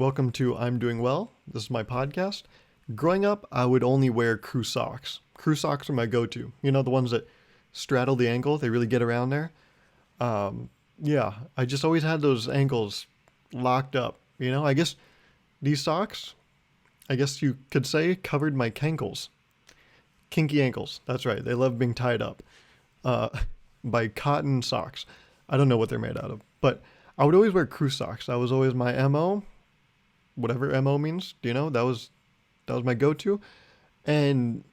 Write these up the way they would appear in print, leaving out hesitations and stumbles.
Welcome to I'm Doing Well. This is my podcast. Growing up, I would only wear crew socks. Crew socks are my go-to. You know, the ones that straddle the ankle, they really get around there. Um, yeah, I just always had those ankles locked up. I guess these socks, I guess you could say, covered my cankles. Kinky ankles. That's right. They love being tied up uh, by cotton socks. I don't know what they're made out of, but I would always wear crew socks. That was always my MO, whatever MO means. That was my go-to. And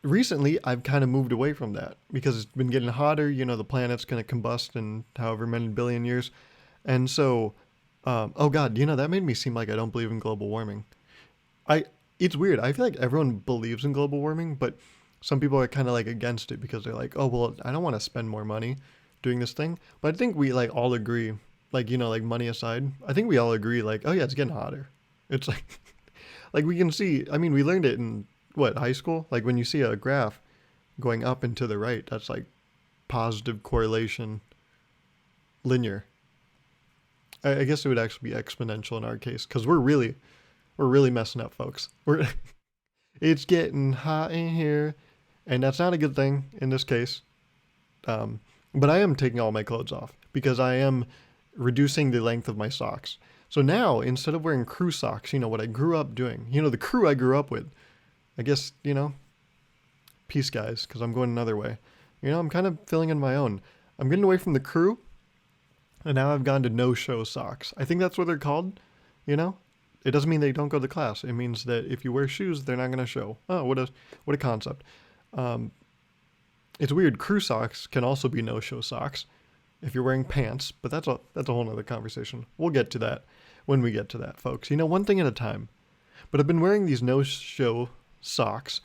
recently, I've kind of moved away from that because it's been getting hotter. The planet's going to combust in however many billion years, and so, oh God, that made me seem like I don't believe in global warming. I It's weird. I feel like everyone believes in global warming, but some people are kind of like against it because they're like, oh well, I don't want to spend more money doing this thing. But I think we like all agree, like like money aside, I think we all agree like, oh yeah, it's getting hotter. It's like like we can see. I mean, we learned it in what, high school. Like when you see a graph going up and to the right, that's like positive correlation, linear. I guess it would actually be exponential in our case because we're really messing up, folks. We're It's getting hot in here, and that's not a good thing in this case. Um, but I am taking all my clothes off because I am reducing the length of my socks. So now, instead of wearing crew socks, what I grew up doing, the crew I grew up with, I guess, peace guys, because I'm going another way. I'm kind of filling in my own. I'm getting away from the crew, and now I've gone to no-show socks. I think that's what they're called, you know? It doesn't mean they don't go to class. It means that if you wear shoes, they're not going to show. Oh, what a concept. Um, it's weird. Crew socks can also be no-show socks if you're wearing pants, but that's a whole other conversation. We'll get to that when we get to that, folks. One thing at a time. But I've been wearing these no-show socks,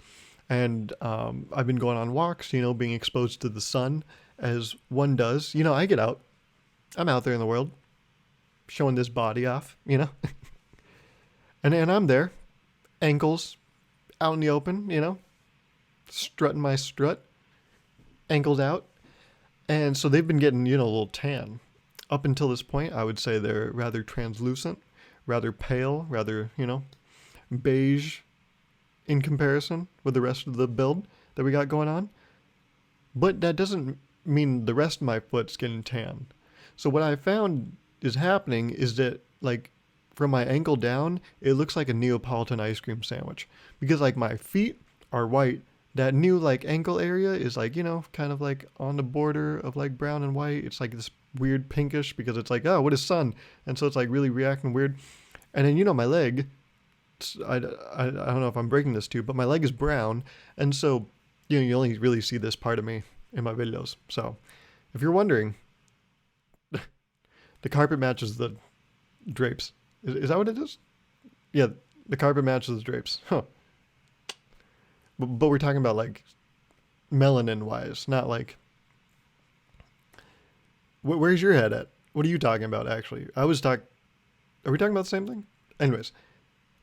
and I've been going on walks, being exposed to the sun as one does. I get out. I'm out there in the world, showing this body off. And I'm there, ankles out in the open, strutting my strut, ankles out. And so they've been getting, a little tan. Up until this point, I would say they're rather translucent, rather pale, rather, beige in comparison with the rest of the build that we got going on. But that doesn't mean the rest of my foot's getting tan. So what I found is happening is that, like, from my ankle down, it looks like a Neapolitan ice cream sandwich. Because, like, my feet are white. That new, like, ankle area is, like, kind of, like, on the border of, like, brown and white. It's, like, this weird pinkish because it's, like, oh, what is sun? And so it's, like, really reacting weird. And then, my leg, I don't know if I'm breaking this to you, but my leg is brown. And so, you only really see this part of me in my videos. So, if you're wondering, the carpet matches the drapes. Is that what it is? Yeah, the carpet matches the drapes. Huh. But we're talking about, like, melanin wise, not like. Where's your head at? What are you talking about, actually? Are we talking about the same thing? Anyways,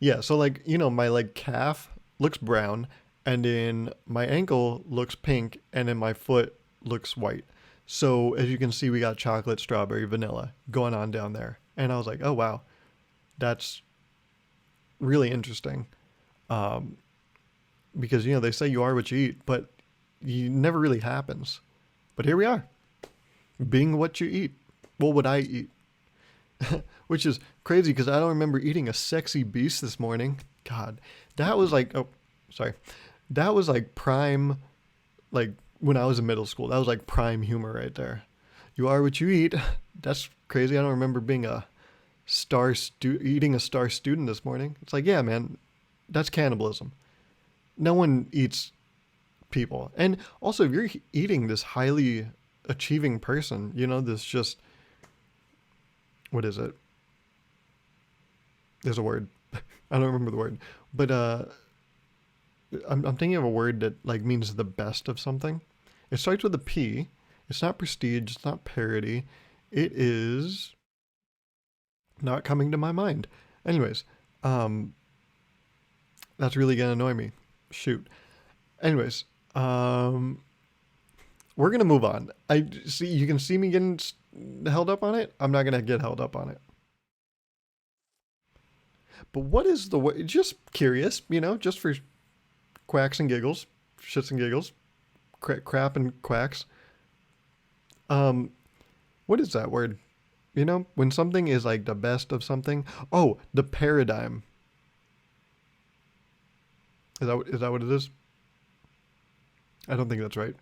yeah, so, like, my, like, calf looks brown, and then my ankle looks pink, and then my foot looks white. So, as you can see, we got chocolate, strawberry, vanilla going on down there. And I was like, oh, wow, that's really interesting. Um, because, they say you are what you eat, but it never really happens. But here we are, being what you eat. Well, what I eat. Which is crazy because I don't remember eating a sexy beast this morning. God, that was like, oh, sorry. That was like prime, like when I was in middle school. That was like prime humor right there. You are what you eat. That's crazy. I don't remember being eating a star student this morning. It's like, yeah, man, that's cannibalism. No one eats people. And also, if you're eating this highly achieving person, this just, what is it? There's a word. I don't remember the word. But I'm thinking of a word that, like, means the best of something. It starts with a P. It's not prestige. It's not parody. It is not coming to my mind. Anyways, that's really gonna annoy me. Shoot. Anyways, we're gonna move on. I see. You can see me getting held up on it. I'm not gonna get held up on it. But what is the word? Just curious, just for quacks and giggles, shits and giggles, crap and quacks. Um, what is that word? When something is like the best of something. Oh, the paradigm. Is that what it is? I don't think that's right.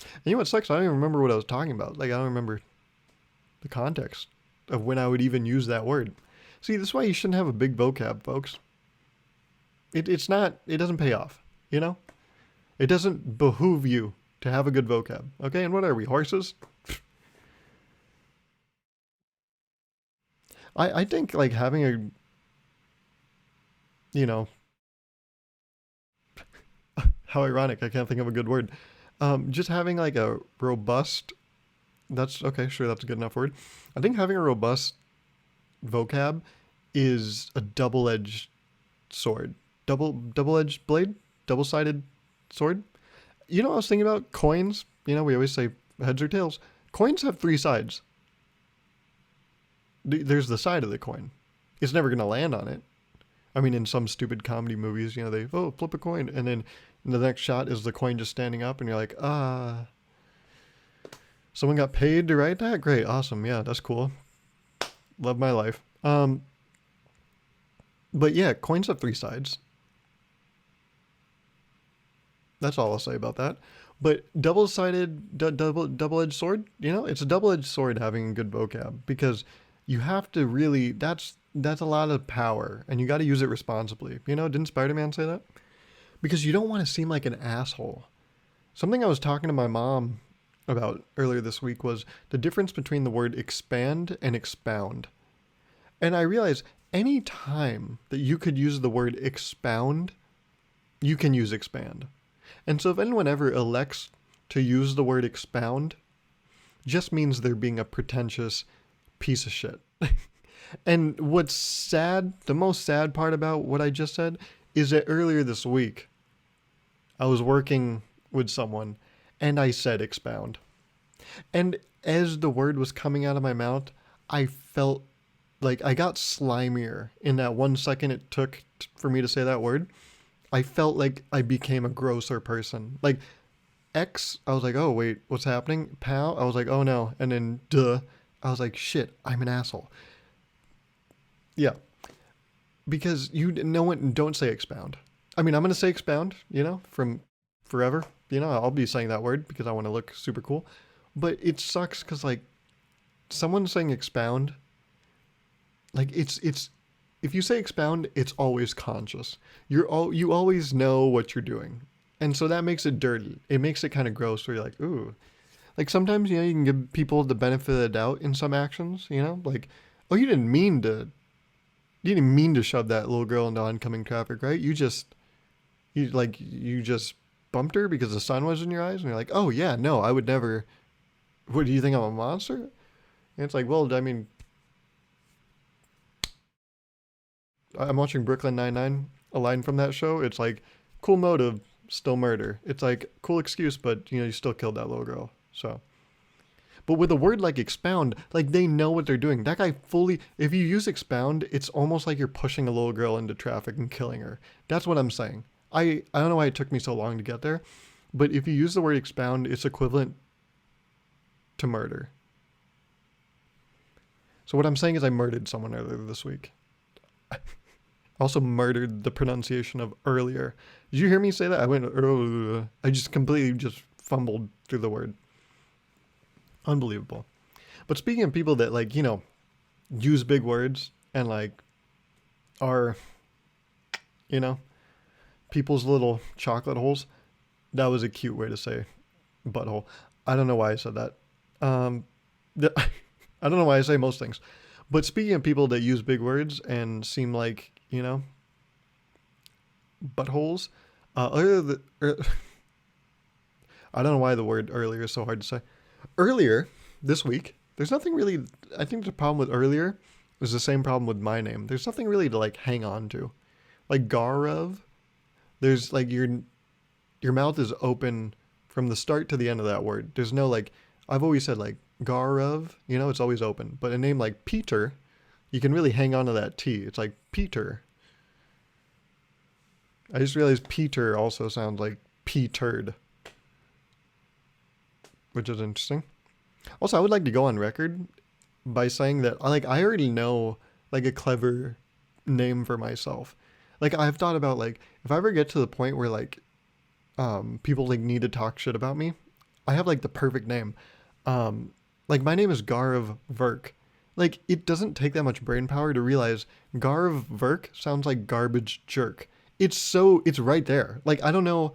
And you know what sucks? I don't even remember what I was talking about. Like I don't remember the context of when I would even use that word. See, this is why you shouldn't have a big vocab, folks. It's not. It doesn't pay off. You know. It doesn't behoove you to have a good vocab. Okay, and what are we, horses? I think like having a you know how ironic. I can't think of a good word. Just having like a robust. That's okay. Sure, that's a good enough word. I think having a robust vocab is a double-edged sword. Double-edged blade, double-sided sword. I was thinking about coins. We always say heads or tails. Coins have three sides. There's the side of the coin. It's never gonna land on it. I mean, in some stupid comedy movies, they flip a coin, and then the next shot is the coin just standing up, and you're like, someone got paid to write that. Great, awesome, yeah, that's cool. Love my life. But yeah, coins have three sides. That's all I'll say about that. But double-edged sword. It's a double-edged sword having a good vocab because you have to really. That's a lot of power, and you got to use it responsibly. Didn't Spider-Man say that? Because you don't want to seem like an asshole. Something I was talking to my mom about earlier this week was the difference between the word expand and expound. And I realized any time that you could use the word expound, you can use expand. And so if anyone ever elects to use the word expound, just means they're being a pretentious piece of shit. And what's sad, the most sad part about what I just said, is that earlier this week, I was working with someone and I said expound. And as the word was coming out of my mouth, I felt like I got slimier in that 1 second it took for me to say that word. I felt like I became a grosser person. Like X, I was like, oh wait, what's happening? Pow, I was like, oh no. And then duh, I was like, shit, I'm an asshole. Yeah, because no one don't say expound. I mean, I'm gonna say expound, from forever. I'll be saying that word because I want to look super cool. But it sucks because like someone saying expound, like it's if you say expound, it's always conscious. You always know what you're doing, and so that makes it dirty. It makes it kind of gross. Where you're like, ooh, like sometimes you can give people the benefit of the doubt in some actions. Like, oh, you didn't mean to shove that little girl into oncoming traffic, right? You just bumped her because the sun was in your eyes, and you're like, oh yeah, no, I would never. What do you think I'm a monster? And it's like, well, I mean, I'm watching Brooklyn Nine-Nine. A line from that show, it's like, cool motive, still murder. It's like cool excuse, but you still killed that little girl. So, but with a word like expound, like they know what they're doing. That guy fully. If you use expound, it's almost like you're pushing a little girl into traffic and killing her. That's what I'm saying. I don't know why it took me so long to get there, but if you use the word expound, it's equivalent to murder. So what I'm saying is I murdered someone earlier this week. Also murdered the pronunciation of earlier. Did you hear me say that? I went I just completely just fumbled through the word. Unbelievable. But speaking of people that like, use big words and like are, people's little chocolate holes. That was a cute way to say butthole. I don't know why I said that. I don't know why I say most things. But speaking of people that use big words and seem like, buttholes, I don't know why the word earlier is so hard to say. Earlier this week, there's nothing really. I think the problem with earlier is the same problem with my name. There's nothing really to like hang on to. Like Gauruv, there's like your mouth is open from the start to the end of that word. There's no like. I've always said like Gauruv, it's always open. But a name like Peter, You can really hang on to that T. It's like Peter. I just realized Peter also sounds like P-turd, which is interesting. Also, I would like to go on record by saying that like I already know like a clever name for myself. Like I've thought about like if I ever get to the point where like people like need to talk shit about me, I have like the perfect name. Like my name is Gauruv Virk. Like it doesn't take that much brain power to realize Gauruv Virk sounds like garbage jerk. It's right there. Like I don't know,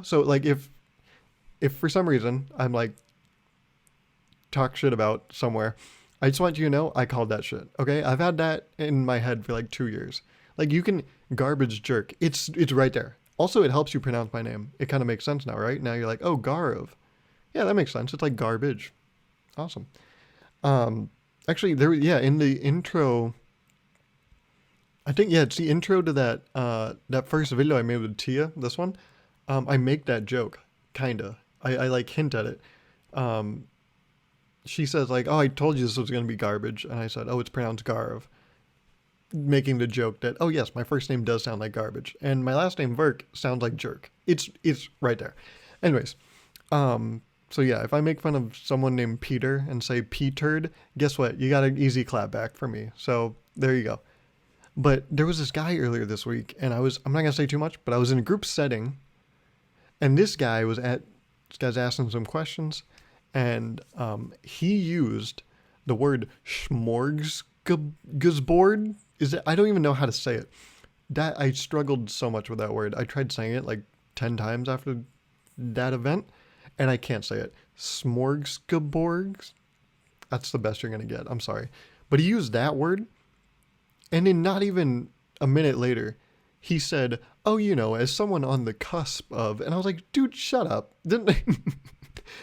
So like if for some reason I'm like talk shit about somewhere, I just want you to know I called that shit. Okay, I've had that in my head for like 2 years. Like you can garbage jerk. It's right there. Also, it helps you pronounce my name. It kind of makes sense now, right? Now you're like, oh, Gauruv. Yeah, that makes sense. It's like garbage. Awesome. Um, Actually, in the intro, I think it's the intro to that first video I made with Tia. This one, I make that joke, kinda. I like hint at it. Um, she says like, "Oh, I told you this was gonna be garbage," and I said, "Oh, it's pronounced Gauruv," making the joke that, "Oh yes, my first name does sound like garbage, and my last name Virk sounds like jerk." It's right there. Anyways, so yeah, if I make fun of someone named Peter and say P-turd, guess what? You got an easy clap back from me. So there you go. But there was this guy earlier this week, and I'm not gonna say too much, but I was in a group setting, and this guy's asking some questions, and he used the word smorgasbord. I don't even know how to say it. That I struggled so much with that word. I tried saying it like 10 times after that event, and I can't say it. Smorgasbords. That's the best you're gonna get. I'm sorry, but he used that word, and then not even a minute later, he said, "Oh, as someone on the cusp of," and I was like, "Dude, shut up!" Didn't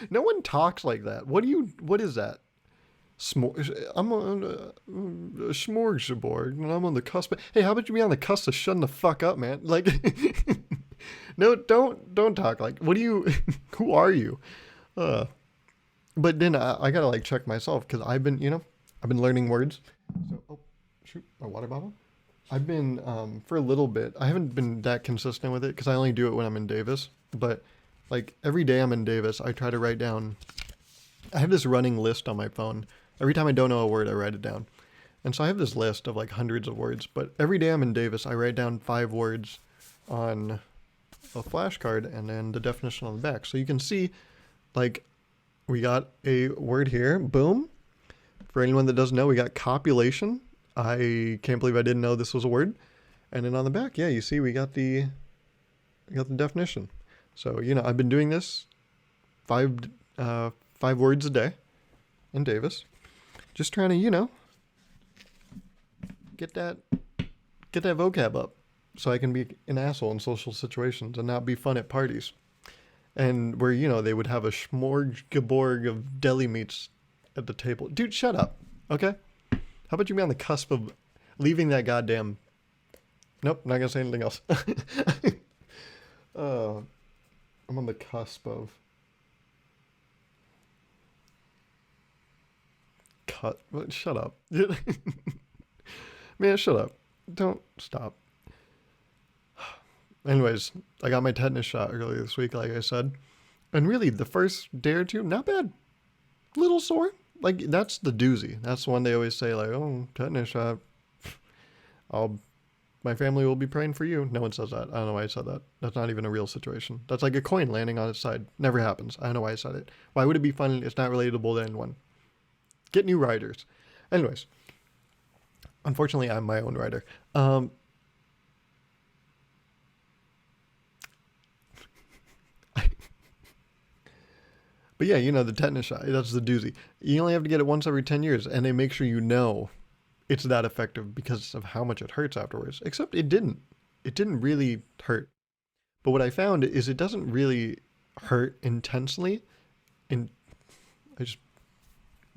no one talks like that. What is that? I'm on a smorgasbord, and I'm on the cusp. Hey, how about you be on the cusp of shutting the fuck up, man? Like, no, don't talk like. What do you? Who are you? Uh, but then I gotta like check myself because I've been learning words. So, oh, shoot, my water bottle. I've been for a little bit. I haven't been that consistent with it because I only do it when I'm in Davis. But like every day I'm in Davis, I try to write down. I have this running list on my phone. Every time I don't know a word, I write it down. And so I have this list of like hundreds of words. But every day I'm in Davis, I write down 5 words on a flashcard and then the definition on the back. So you can see, like, we got a word here. Boom. For anyone that doesn't know, we got copulation. I can't believe I didn't know this was a word. And then on the back, yeah, you see we got the definition. So, I've been doing this 5 words a day in Davis. Just trying to, get that vocab up so I can be an asshole in social situations and not be fun at parties. And where, they would have a smorgasbord of deli meats at the table. Dude, shut up. Okay? How about you be on the cusp of leaving that goddamn... Nope, not gonna say anything else. I'm on the cusp of... Shut up. Man, shut up. Don't stop. Anyways, I got my tetanus shot earlier this week, like I said. And really, the first day or two, not bad. Little sore. Like, that's the doozy. That's the one they always say, like, oh, tetanus shot. My family will be praying for you. No one says that. I don't know why I said that. That's not even a real situation. That's like a coin landing on its side. Never happens. I don't know why I said it. Why would it be fun? It's not relatable to anyone. Get new writers. Anyways. Unfortunately, I'm my own writer. But yeah, the tetanus shot, that's the doozy. You only have to get it once every 10 years, and they make sure it's that effective because of how much it hurts afterwards. Except it didn't. It didn't really hurt. But what I found is it doesn't really hurt intensely. I just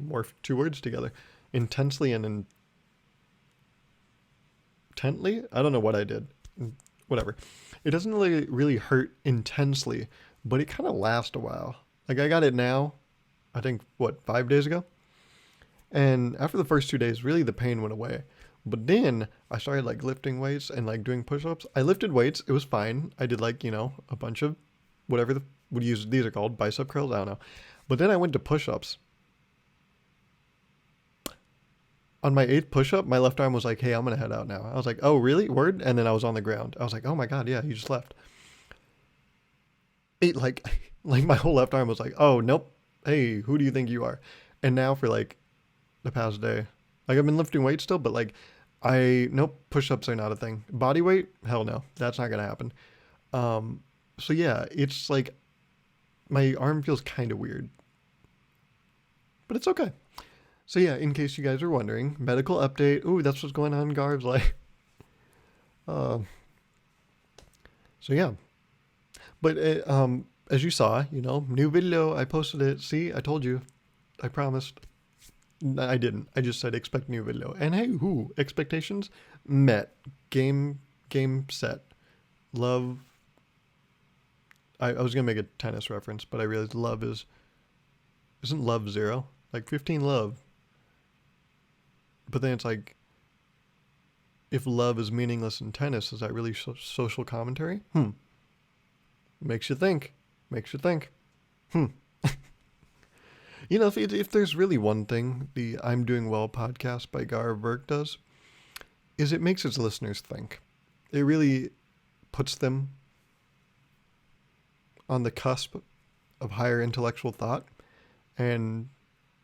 morphed 2 words together. Intensely and intently? I don't know what I did. Whatever. It doesn't really hurt intensely, but it kind of lasts a while. Like I got it now, I think, 5 days ago? And after the first 2 days, really the pain went away. But then I started like lifting weights and like doing push-ups. I lifted weights. It was fine. I did like, a bunch of whatever these are called, bicep curls. I don't know. But then I went to push-ups. On my 8th push-up, my left arm was like, hey, I'm going to head out now. I was like, oh, really? Word? And then I was on the ground. I was like, oh my God, yeah, you just left. It like, like my whole left arm was like, oh, nope. Hey, who do you think you are? And now for like the past day, like I've been lifting weights still, but like nope, push-ups are not a thing. Body weight? Hell no. That's not going to happen. So yeah, it's like my arm feels kind of weird, but it's okay. So yeah, in case you guys are wondering, medical update. Ooh, that's what's going on in Garv's life. Uh, so yeah, but as you saw, new video. I posted it. See, I told you. I promised. I didn't. I just said expect new video. And hey, expectations met. Game set. Love. I was gonna make a tennis reference, but I realized love isn't love 0? Like 15 love. But then it's like, if love is meaningless in tennis, is that really social commentary? Makes you think. Makes you think. If there's really one thing the I'm Doing Well podcast by Gauruv Virk does, is it makes its listeners think. It really puts them on the cusp of higher intellectual thought, and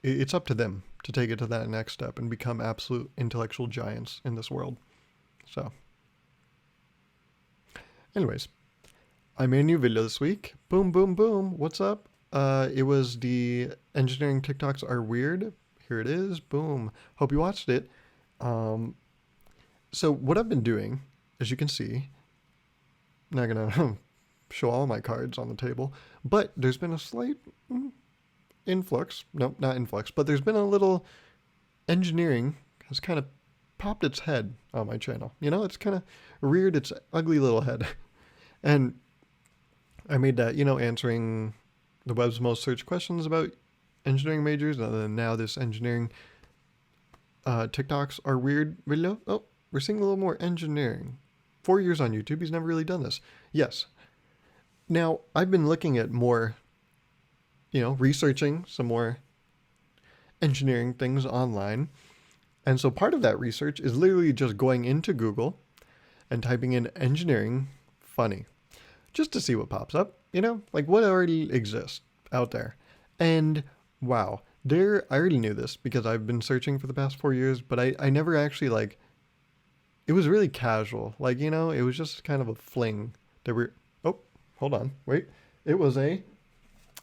it's up to them to take it to that next step and become absolute intellectual giants in this world. So, anyways, I made a new video this week. Boom, boom, boom. What's up? It was the engineering TikToks are weird. Here it is. Boom. Hope you watched it. So what I've been doing, as you can see, I'm not gonna show all my cards on the table, but there's been a slight influx. No, not influx, but there's been a little engineering has kind of popped its head on my channel. It's kind of reared its ugly little head. And I made that, answering the web's most searched questions about engineering majors, and then now this engineering TikToks are weird video. Oh, we're seeing a little more engineering. 4 years on YouTube, he's never really done this. Yes. Now, I've been looking at more, researching some more engineering things online. And so part of that research is literally just going into Google and typing in engineering funny, just to see what pops up, like what already exists out there. And wow, I already knew this because I've been searching for the past 4 years, but I never actually it was really casual. It was just kind of a fling. Oh, hold on, wait. It was I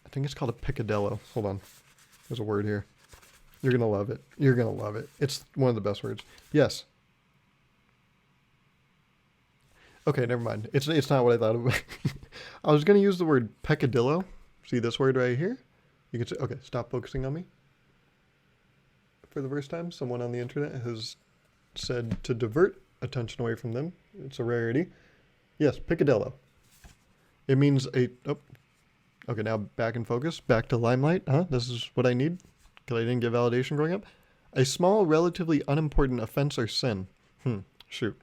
think it's called a picadillo. Hold on. There's a word here. You're going to love it. You're going to love it. It's one of the best words. Yes. Okay, never mind. It's not what I thought of. I was going to use the word peccadillo. See this word right here? You can say, okay, stop focusing on me. For the first time, someone on the internet has said to divert attention away from them. It's a rarity. Yes, peccadillo. It means okay, now back in focus. Back to limelight. This is what I need because I didn't get validation growing up. A small, relatively unimportant offense or sin. Shoot.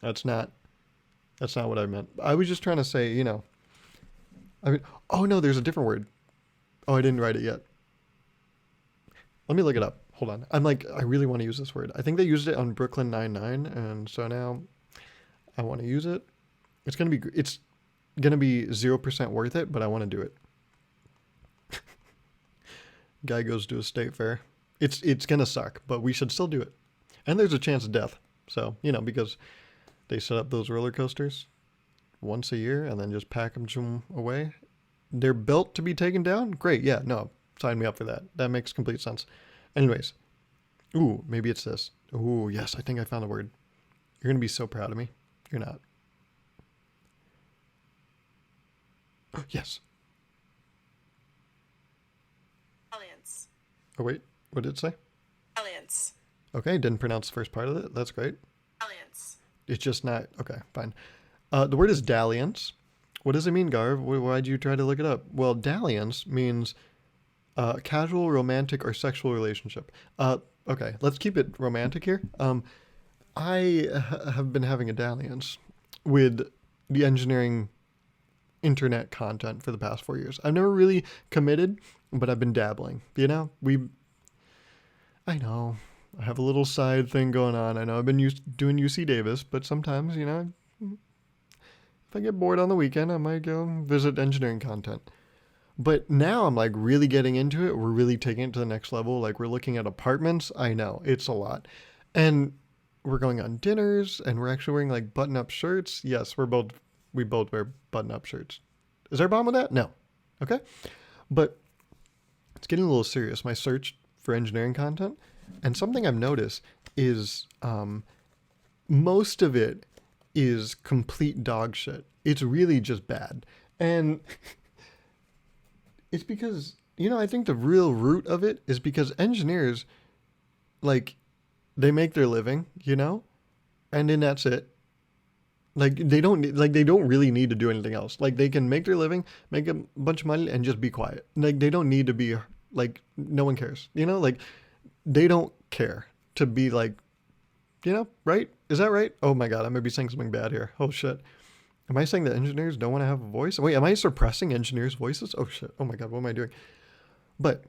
That's not what I meant. I was just trying to say, oh no, there's a different word. Oh, I didn't write it yet. Let me look it up. Hold on. I really want to use this word. I think they used it on Brooklyn Nine-Nine, and so now I want to use it. It's gonna be 0% worth it, but I want to do it. Guy goes to a state fair. It's gonna suck, but we should still do it. And there's a chance of death. So, because they set up those roller coasters once a year and then just pack them away. They're built to be taken down? Great, yeah, no, sign me up for that. That makes complete sense. Anyways, ooh, maybe it's this. Ooh, yes, I think I found a word. You're going to be so proud of me. You're not. Yes. Alliance. Oh, wait, what did it say? Alliance. Okay, didn't pronounce the first part of it. That's great. Alliance. It's just not, okay, fine. The word is dalliance. What does it mean, Garv? Why'd you try to look it up? Well, dalliance means Casual, romantic, or sexual relationship. Okay, let's keep it romantic here. Have been having a dalliance with the engineering internet content for the past 4 years. I've never really committed, but I've been dabbling. I know, I have a little side thing going on. I know I've been doing UC Davis, but sometimes, if I get bored on the weekend, I might go visit engineering content. But now I'm like really getting into it. We're really taking it to the next level. Like we're looking at apartments. I know it's a lot. And we're going on dinners and we're actually wearing like button up shirts. Yes, we both wear button up shirts. Is there a problem with that? No. Okay. But it's getting a little serious. My search for engineering content. And something I've noticed is most of it is complete dog shit. It's really just bad. And it's because, I think the real root of it is because engineers, like, they make their living, and then that's it. Like they don't really need to do anything else. Like they can make their living, make a bunch of money, and just be quiet. Like they don't need to be like no one cares. Like they don't care to be like, right? Is that right? Oh my god, I might be saying something bad here. Oh shit. Am I saying that engineers don't want to have a voice? Wait, am I suppressing engineers' voices? Oh shit. Oh my god, what am I doing? But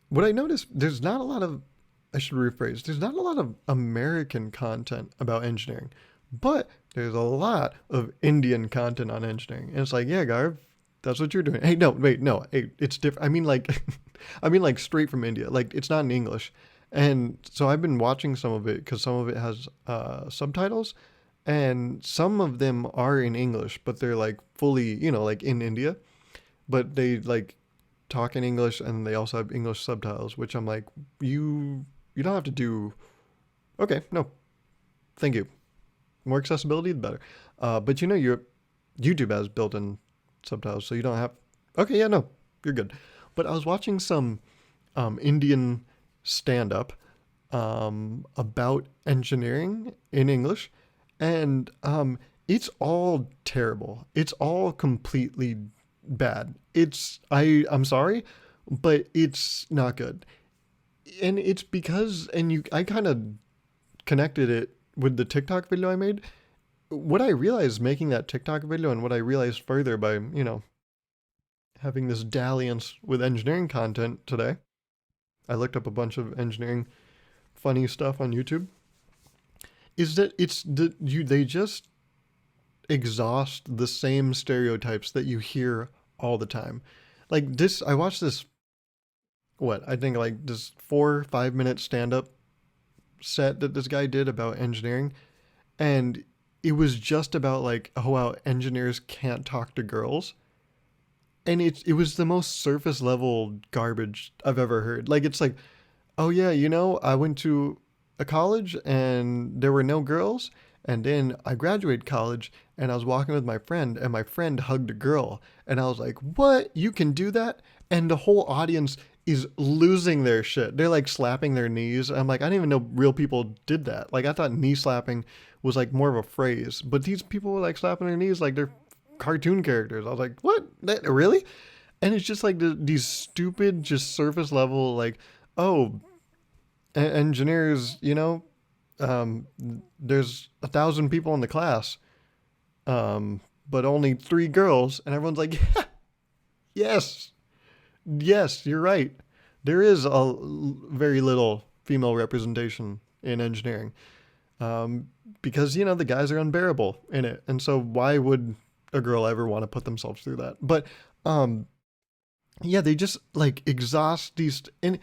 what I noticed, I should rephrase, there's not a lot of American content about engineering, but there's a lot of Indian content on engineering. And it's like, yeah, Garv, that's what you're doing. Hey, no, wait, no, hey, it's different. I mean, like, straight from India. Like, it's not in English. And so I've been watching some of it because some of it has subtitles, and some of them are in English, but they're like fully, like in India, but they like talk in English and they also have English subtitles, which I'm like, you don't have to do. Okay, no, thank you. More accessibility, the better. But your YouTube has built-in subtitles, so you don't have. Okay, yeah, no, you're good. But I was watching some Indian stand-up about engineering in English, and it's all terrible. It's all completely bad. I'm sorry, but it's not good. And it's because I kind of connected it with the TikTok video I made. What I realized making that TikTok video, and what I realized further by, having this dalliance with engineering content today, I looked up a bunch of engineering funny stuff on YouTube, is that they just exhaust the same stereotypes that you hear all the time. Like this, I watched this, I think like this 4 or 5 minute stand up set that this guy did about engineering. And it was just about like, oh wow, engineers can't talk to girls. And it was the most surface level garbage I've ever heard. Like it's like, oh yeah, I went to a college and there were no girls, and then I graduated college and I was walking with my friend and my friend hugged a girl, and I was like, what? You can do that? And the whole audience is losing their shit. They're like slapping their knees. I'm like, I didn't even know real people did that. Like I thought knee slapping was like more of a phrase, but these people were like slapping their knees like they're cartoon characters. I was like, what? Really? And it's just like these stupid, just surface level, like, oh, engineers, there's 1,000 people in the class, but only 3 girls, and everyone's like, yeah, yes, you're right. There is very little female representation in engineering, because the guys are unbearable in it, and so why would a girl ever want to put themselves through that? But yeah, they just like exhaust these, and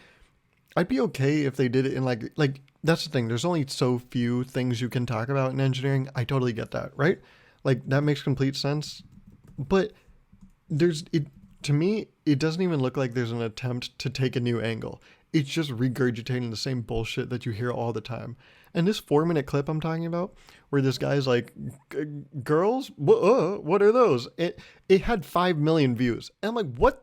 I'd be okay if they did it in like that's the thing. There's only so few things you can talk about in engineering. I totally get that, right? Like that makes complete sense. But to me, it doesn't even look like there's an attempt to take a new angle. It's just regurgitating the same bullshit that you hear all the time. And this 4 minute clip I'm talking about, where this guy's like, girls, what are those? It had 5 million views. And I'm like, what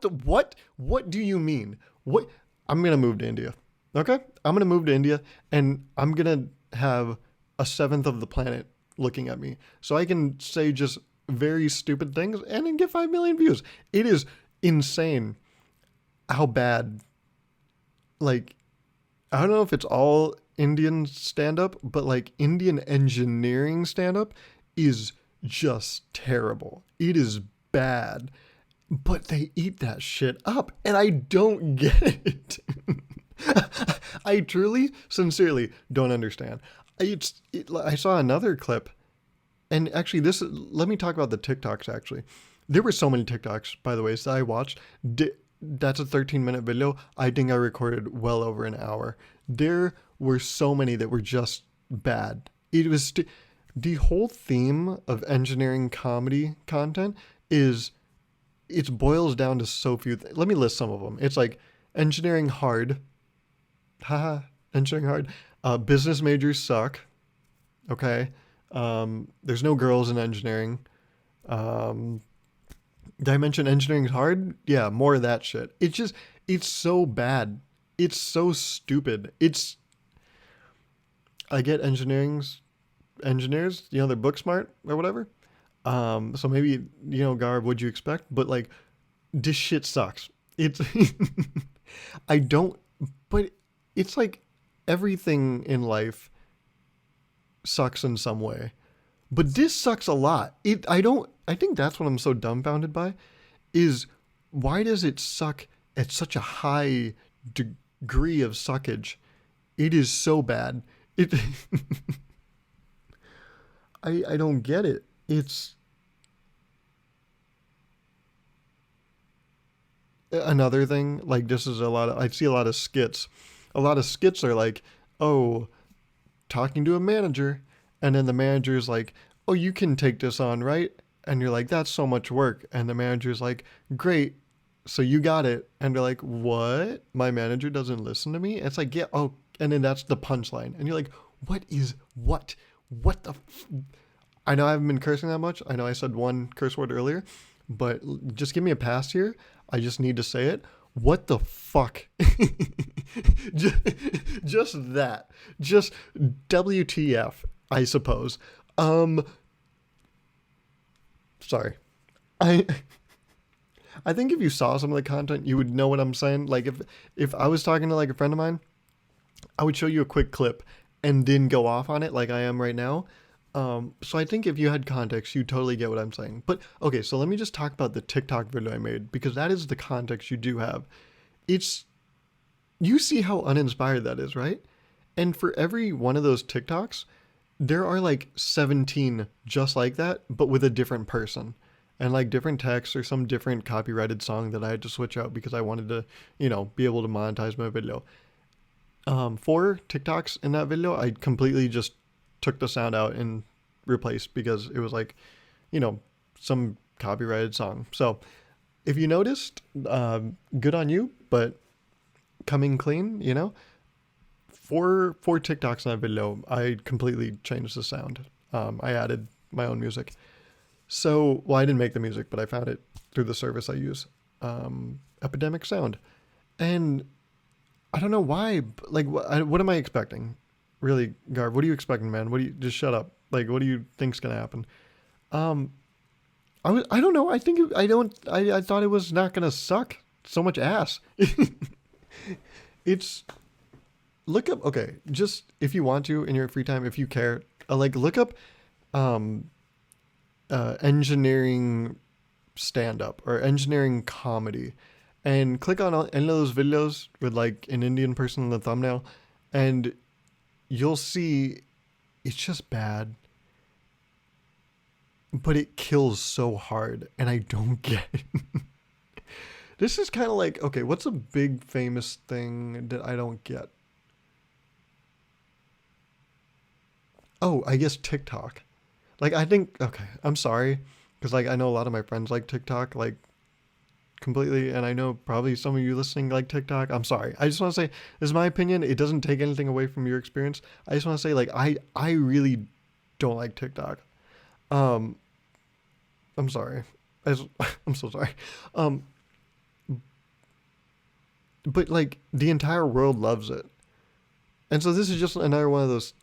do you mean? What? I'm going to move to India. Okay? I'm going to move to India, and I'm going to have a seventh of the planet looking at me. So I can say just very stupid things and then get 5 million views. It is insane. how bad, like, I don't know if it's all Indian stand up, but like Indian engineering stand up is just terrible. It is bad, but they eat that shit up, and I don't get it. I truly, sincerely don't understand. I saw another clip, and actually, let me talk about the TikToks. Actually, there were so many TikToks, by the way, that I watched. That's a 13-minute video. I think I recorded well over an hour. There were so many that were just bad. The whole theme of engineering comedy content is it boils down to so few. Let me list some of them. It's like engineering hard, haha, engineering hard. Business majors suck. Okay. There's no girls in engineering. Um, did I mention engineering's hard? Yeah, more of that shit. It's so bad. It's so stupid. I get engineers, they're book smart or whatever. So maybe, Garb, what'd you expect? But like, this shit sucks. It's, I don't, but it's like everything in life sucks in some way. But this sucks a lot. I think that's what I'm so dumbfounded by is why does it suck at such a high degree of suckage? It is so bad. It I don't get it. It's another thing, like this is I see a lot of skits. A lot of skits are like, "Oh, talking to a manager," and then the manager's like, "Oh, you can take this on, right?" And you're like, "That's so much work." And the manager's like, "Great, so you got it." And they're like, "What? My manager doesn't listen to me?" It's like, "Yeah, oh," and then that's the punchline. And you're like, "What is what? What the I know I haven't been cursing that much. I know I said one curse word earlier, but just give me a pass here. I just need to say it. What the fuck? just, just that. Just WTF, I suppose. Sorry. I I think if you saw some of the content, you would know what I'm saying. Like if I was talking to like a friend of mine, I would show you a quick clip and then go off on it like I am right now. So I think if you had context, you totally get what I'm saying. But okay, so let me just talk about the TikTok video I made because that is the context you do have. It's You see how uninspired that is, right? And for every one of those TikToks, there are like 17 just like that, but with a different person. And like different text or some different copyrighted song that I had to switch out because I wanted to, be able to monetize my video. 4 TikToks in that video, I completely just took the sound out and replaced because it was like, you know, some copyrighted song. So if you noticed, good on you, but coming clean, for TikToks in that video, I completely changed the sound. I added my own music. So, well, I didn't make the music, but I found it through the service I use, Epidemic Sound. And I don't know why. Like, what am I expecting? Really, Garv, what are you expecting, man? What do you just shut up? Like, what do you think's gonna happen? Um, I don't know. I think I thought it was not gonna suck so much ass. It's look up. Okay, just if you want to in your free time, if you care, like look up, um, engineering stand up or engineering comedy, and click on any of those videos with like an Indian person in the thumbnail, and you'll see it's just bad, but it kills so hard, and I don't get it. This is kind of like, okay, what's a big famous thing that I don't get? Oh, I guess TikTok. Like, I think, okay, I'm sorry, because like I know a lot of my friends like TikTok, like completely, and I know probably some of you listening like TikTok. I'm sorry. I just want to say, this is my opinion. It doesn't take anything away from your experience. I just want to say, like, I really don't like TikTok. Um, I'm sorry. I'm so sorry. Um, but like the entire world loves it, and so this is just another one of those.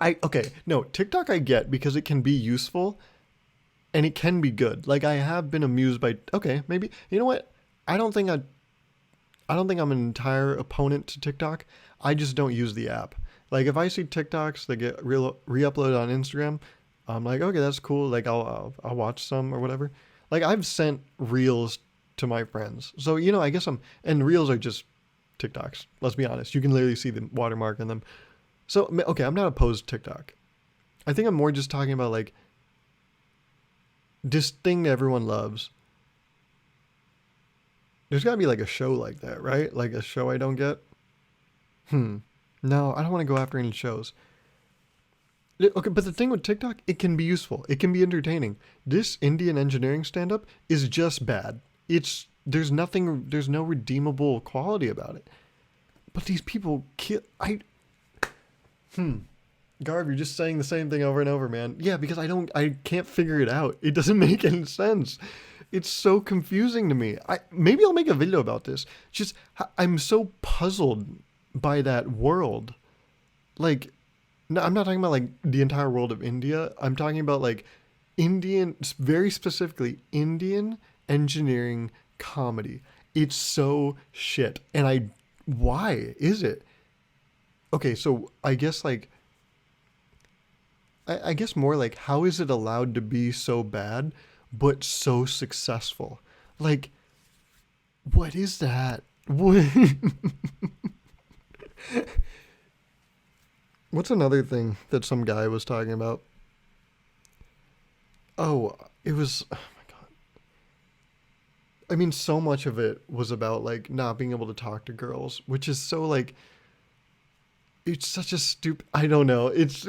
Okay, no, TikTok I get because it can be useful and it can be good. Like I have been amused by, okay, maybe you know what? I don't think I don't think I'm an entire opponent to TikTok. I just don't use the app. Like if I see TikToks that get re-uploaded on Instagram, I'm like, okay, that's cool. Like I'll watch some or whatever. Like I've sent reels to my friends, so I guess and reels are just TikToks. Let's be honest. You can literally see the watermark in them. So okay, I'm not opposed to TikTok. I think I'm more just talking about like this thing that everyone loves. There's got to be like a show like that, right? Like a show I don't get. No, I don't want to go after any shows. Okay, but the thing with TikTok, it can be useful. It can be entertaining. This Indian engineering stand-up is just bad. There's no redeemable quality about it. But these people kill. Garv, you're just saying the same thing over and over, man. Yeah, because I can't figure it out. It doesn't make any sense. It's so confusing to me. Maybe I'll make a video about this. Just I'm so puzzled by that world. Like, no, I'm not talking about like the entire world of India. I'm talking about like very specifically Indian engineering comedy. It's so shit. And why is it? Okay, so I guess like I guess more like how is it allowed to be so bad but so successful? Like what is that? What's another thing that some guy was talking about? Oh, it was oh my god. I mean so much of it was about like not being able to talk to girls, which is so like it's such a stupid I don't know. It's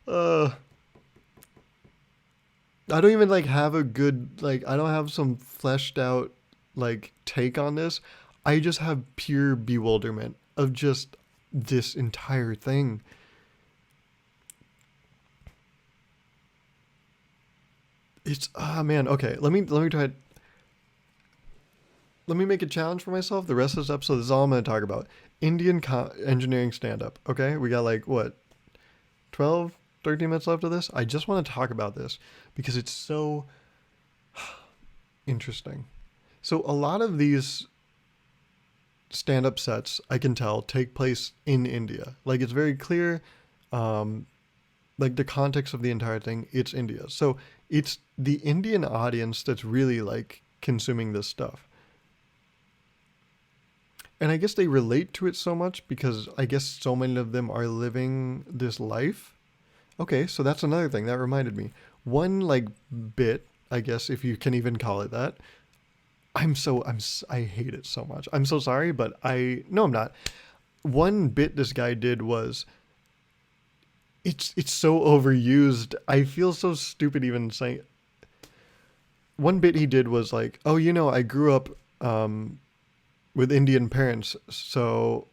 uh I don't even like have a good like I don't have some fleshed out like take on this. I just have pure bewilderment of just this entire thing. It's man, okay. Let me try. Let me make a challenge for myself. The rest of this episode, this is all I'm going to talk about. Engineering stand up. Okay, we got like what 12, 13 minutes left of this. I just want to talk about this because it's so interesting. So a lot of these stand-up sets, I can tell, take place in India. Like it's very clear, like the context of the entire thing, it's India. So it's the Indian audience that's really like consuming this stuff. And I guess they relate to it so much because I guess so many of them are living this life. Okay, so that's another thing that reminded me. One like bit, I guess if you can even call it that. I hate it so much. I'm so sorry, but no, I'm not. One bit this guy did was it's so overused. I feel so stupid even saying it. One bit he did was like, "Oh, I grew up with Indian parents, so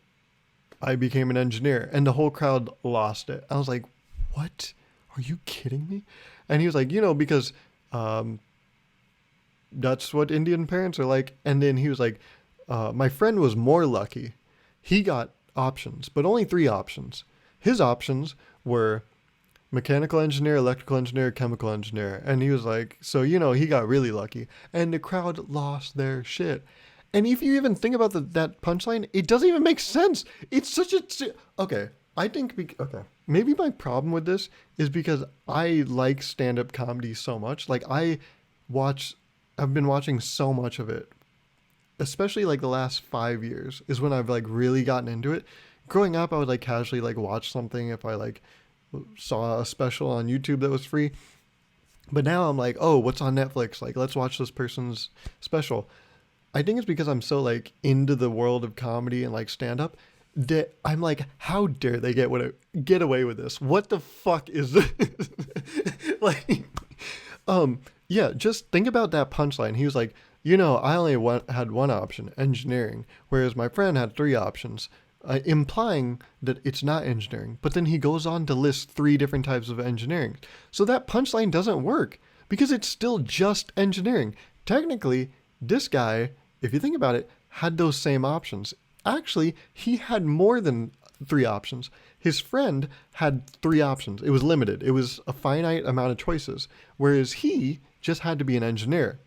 I became an engineer." And the whole crowd lost it. I was like, "What? Are you kidding me?" And he was like, because that's what Indian parents are like. And then he was like, my friend was more lucky. He got options, but only 3 options. His options were mechanical engineer, electrical engineer, chemical engineer. And he was like, so, he got really lucky. And the crowd lost their shit. And if you even think about that punchline, it doesn't even make sense. It's such a... Okay, I think... Okay, maybe my problem with this is because I like stand-up comedy so much. Like, I've been watching so much of it, especially like the last 5 years is when I've like really gotten into it. Growing up, I would like casually like watch something if I like saw a special on YouTube that was free. But now I'm like, oh, what's on Netflix? Like, let's watch this person's special. I think it's because I'm so like into the world of comedy and like stand up that I'm like, how dare they get away with this? What the fuck is this? Like, yeah, just think about that punchline. He was like, I only had one option, engineering, whereas my friend had 3 options, implying that it's not engineering. But then he goes on to list 3 different types of engineering. So that punchline doesn't work because it's still just engineering. Technically, this guy, if you think about it, had those same options. Actually, he had more than 3 options. His friend had 3 options. It was limited. It was a finite amount of choices, whereas he just had to be an engineer.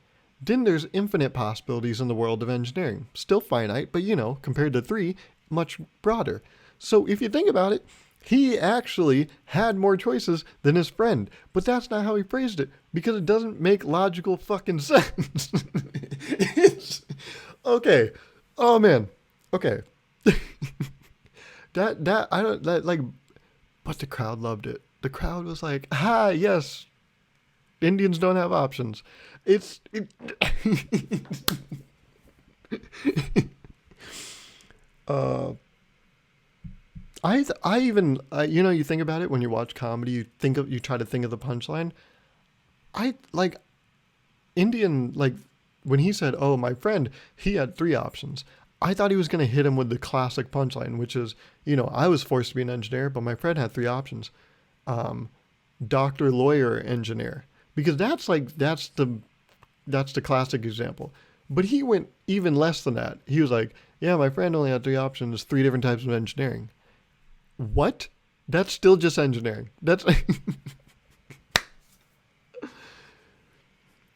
then there's infinite possibilities in the world of engineering. Still finite, but compared to three, much broader. So if you think about it, he actually had more choices than his friend. But that's not how he phrased it, because it doesn't make logical fucking sense. It's, okay. Oh man. Okay. That I don't that like but the crowd loved it. The crowd was like, "Ah, yes, Indians don't have options." It's it, uh I even you think about it when you watch comedy, you try to think of the punchline. I like Indian, like when he said, "Oh, my friend, he had three options." I thought he was going to hit him with the classic punchline, which is, I was forced to be an engineer, but my friend had three options: um, doctor, lawyer, engineer, because that's the classic example. But he went even less than that. He was like, "Yeah, my friend only had three options, three different types of engineering." What? That's still just engineering. That's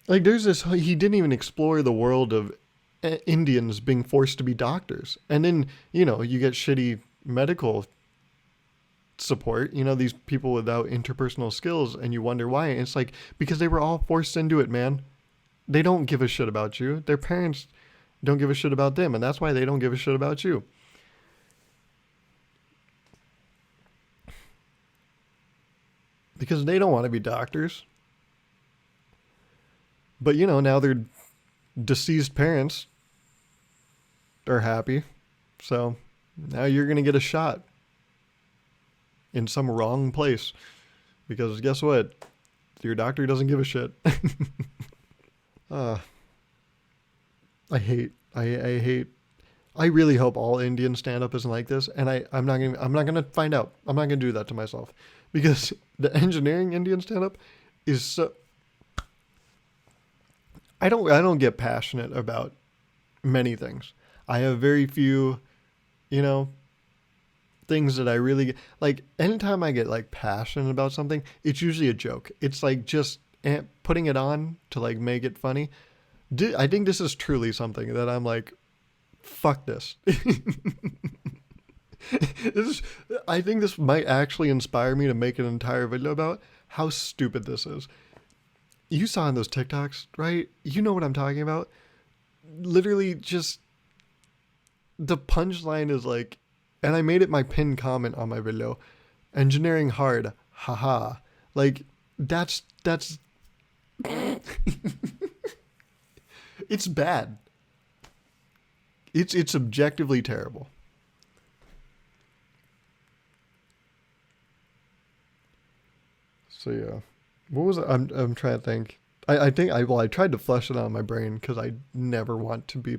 like there's this. He didn't even explore the world of Indians being forced to be doctors, and then you get shitty medical support. These people without interpersonal skills, and you wonder why. And it's like because they were all forced into it, man. They don't give a shit about you. Their parents don't give a shit about them, and that's why they don't give a shit about you. Because they don't want to be doctors. But now their deceased parents are happy. So now you're going to get a shot in some wrong place. Because guess what? Your doctor doesn't give a shit. uh, I hate. I really hope all Indian stand up isn't like this, and I'm not gonna find out. I'm not gonna do that to myself, because the engineering Indian stand up is so. I don't get passionate about many things. I have very few, you know, things that I really like. Anytime I get like passionate about something, it's usually a joke. It's like just putting it on to like make it funny. I think this is truly something that I'm like, fuck this. this is, I think this might actually inspire me to make an entire video about how stupid this is. You saw in those TikToks, right? You know what I'm talking about. Literally, just the punchline is like, and I made it my pinned comment on my video. Engineering hard, haha. Like that's it's bad. It's objectively terrible. So yeah, what was it? I'm trying to think. I think I tried to flesh it out in my brain because I never want to be,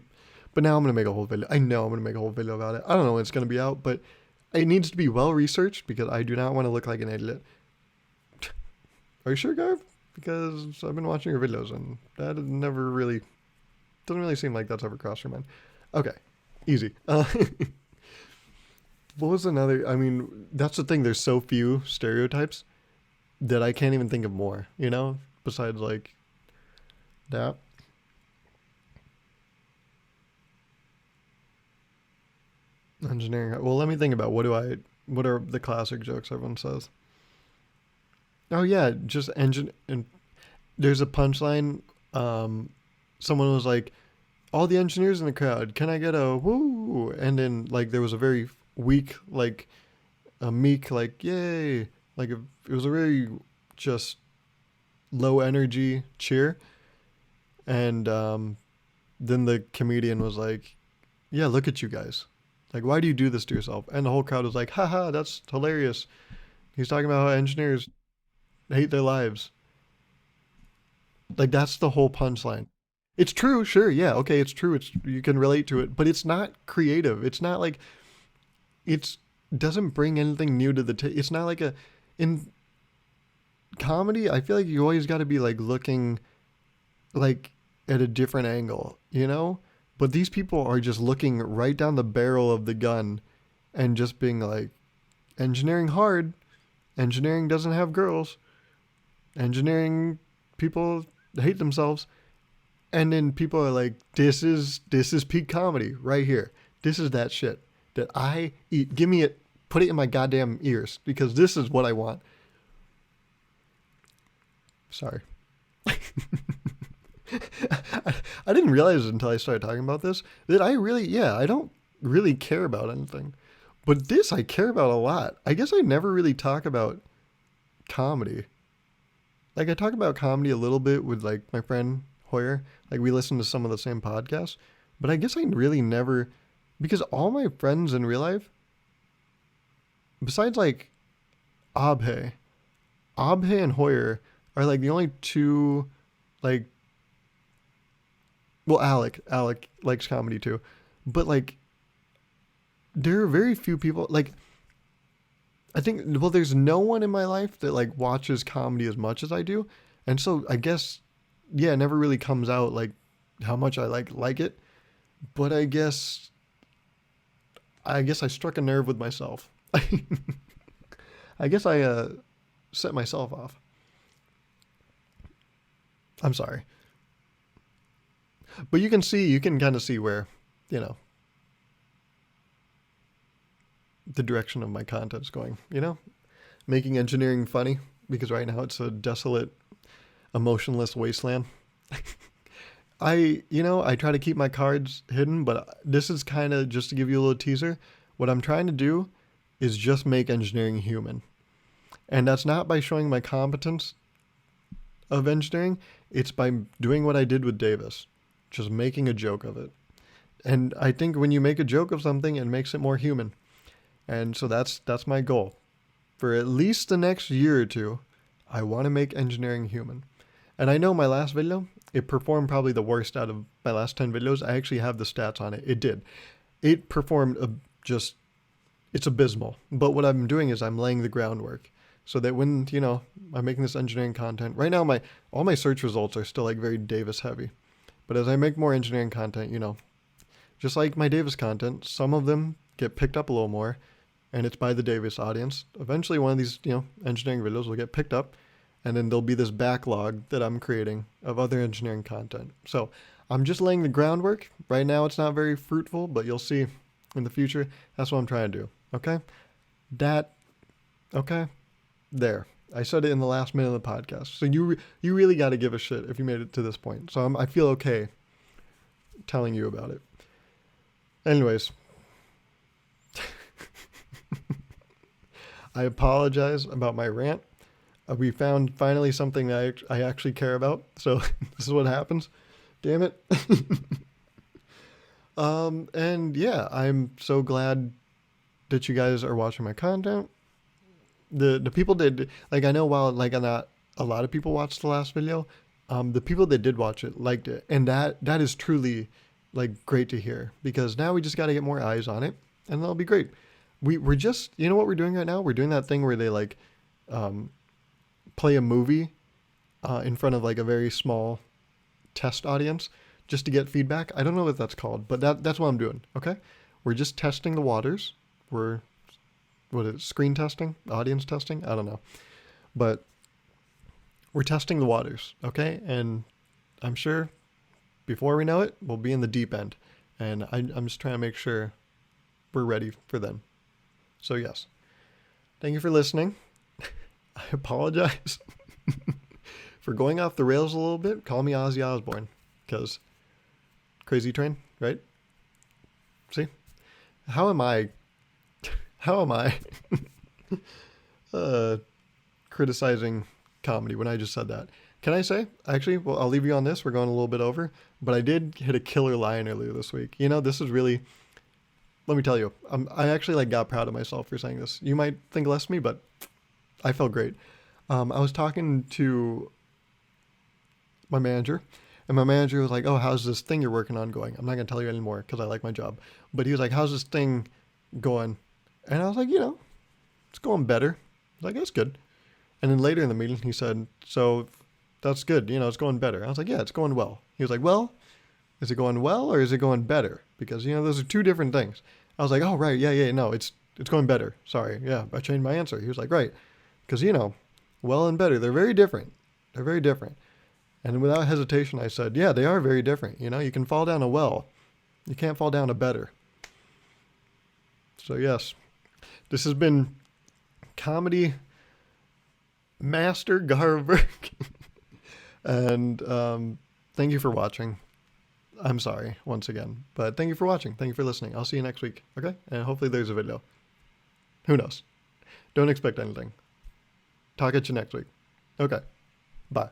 but now I'm gonna make a whole video. I know I'm gonna make a whole video about it. I don't know when it's gonna be out, but it needs to be well researched because I do not want to look like an idiot. Are you sure, Garv? Because I've been watching your videos and that never really doesn't really seem like that's ever crossed your mind. Okay, easy. What was another? I mean, that's the thing. There's so few stereotypes that I can't even think of more. Besides like that. Engineering. Well, let me think about what are the classic jokes everyone says. Oh yeah, just engine. And there's a punchline. Um, Someone was like, "All the engineers in the crowd, can I get a woo?" And then like there was a very weak, like a meek, like yay, like it was a very just low energy cheer. And then the comedian was like, "Yeah, look at you guys. Like, why do you do this to yourself?" And the whole crowd was like, "Haha, that's hilarious. He's talking about how engineers hate their lives." Like, that's the whole punchline. It's true, sure, yeah, okay, it's true. It's you can relate to it, but it's not creative. It's not like it's doesn't bring anything new to the table. It's not like a in comedy. I feel like you always got to be like looking like at a different angle. But these people are just looking right down the barrel of the gun and just being like, engineering hard, engineering doesn't have girls, engineering people hate themselves. And then people are like, this is peak comedy right here. This is that shit that I eat. Give me it. Put it in my goddamn ears because this is what I want. Sorry. I didn't realize it until I started talking about this that I don't really care about anything. But this I care about a lot. I guess I never really talk about comedy. Like I talk about comedy a little bit with like my friend Hoyer. Like we listen to some of the same podcasts. But I guess I really never, because all my friends in real life, besides like Abhe, Abhe and Hoyer are like the only two, like, well, Alec likes comedy too. But like, there are very few people, like, I think, well, there's no one in my life that like watches comedy as much as I do. And so I guess, yeah, it never really comes out like how much I like it. But I guess I struck a nerve with myself. I guess I set myself off. I'm sorry. But you can kind of see where, you know, the direction of my content's going, you know? Making engineering funny because right now it's a desolate, emotionless wasteland. I try to keep my cards hidden, but this is kind of just to give you a little teaser. What I'm trying to do is just make engineering human. And that's not by showing my competence of engineering, it's by doing what I did with Davis, just making a joke of it. And I think when you make a joke of something, it makes it more human. And so that's my goal. For at least the next year or two, I want to make engineering human. And I know my last video, it performed probably the worst out of my last 10 videos. I actually have the stats on it. It did. It performed it's abysmal. But what I'm doing is I'm laying the groundwork so that when, I'm making this engineering content. Right now, all my search results are still like very Davis heavy. But as I make more engineering content, just like my Davis content, some of them get picked up a little more and it's by the Davis audience. Eventually one of these, engineering videos will get picked up and then there'll be this backlog that I'm creating of other engineering content. So I'm just laying the groundwork. Right now it's not very fruitful, but you'll see in the future. That's what I'm trying to do. Okay? Okay? There. I said it in the last minute of the podcast. So you really got to give a shit if you made it to this point. So I feel okay telling you about it. Anyways. I apologize about my rant. We found finally something that I actually care about. So this is what happens. Damn it. And yeah, I'm so glad that you guys are watching my content. The people that, like, I know while like not a lot of people watched the last video, the people that did watch it liked it. And that is truly like great to hear because now we just got to get more eyes on it and that'll be great. We're just, you know what we're doing right now? We're doing that thing where they like, play a movie, in front of like a very small test audience just to get feedback. I don't know what that's called, but that's what I'm doing. Okay. We're just testing the waters. Screen testing, audience testing? I don't know, but we're testing the waters. Okay. And I'm sure before we know it, we'll be in the deep end and I'm just trying to make sure we're ready for them. So yes, thank you for listening. I apologize for going off the rails a little bit. Call me Ozzy Osbourne because Crazy Train, right? See? How am I criticizing comedy when I just said that? Can I say, actually, well, I'll leave you on this. We're going a little bit over, but I did hit a killer line earlier this week. This is really, let me tell you, I actually like got proud of myself for saying this. You might think less of me, but I felt great. I was talking to my manager, and my manager was like, "Oh, how's this thing you're working on going?" I'm not gonna tell you anymore because I like my job, but he was like, "How's this thing going?" And I was like, it's going better. I was like, that's good. And then later in the meeting, he said, "So that's good. It's going better." I was like, "Yeah, it's going well." He was like, "Well, is it going well or is it going better? Because those are two different things." I was like, "Oh, right, yeah, no, it's going better. Sorry, yeah, I changed my answer." He was like, "Right." Because, well and better, they're very different. They're very different. And without hesitation, I said, yeah, they are very different. You know, you can fall down a well. You can't fall down a better. So yes, this has been comedy master Gauruv Virk. And thank you for watching. I'm sorry once again, but thank you for watching. Thank you for listening. I'll see you next week. Okay? And hopefully there's a video. Who knows? Don't expect anything. Talk at you next week. Okay. Bye.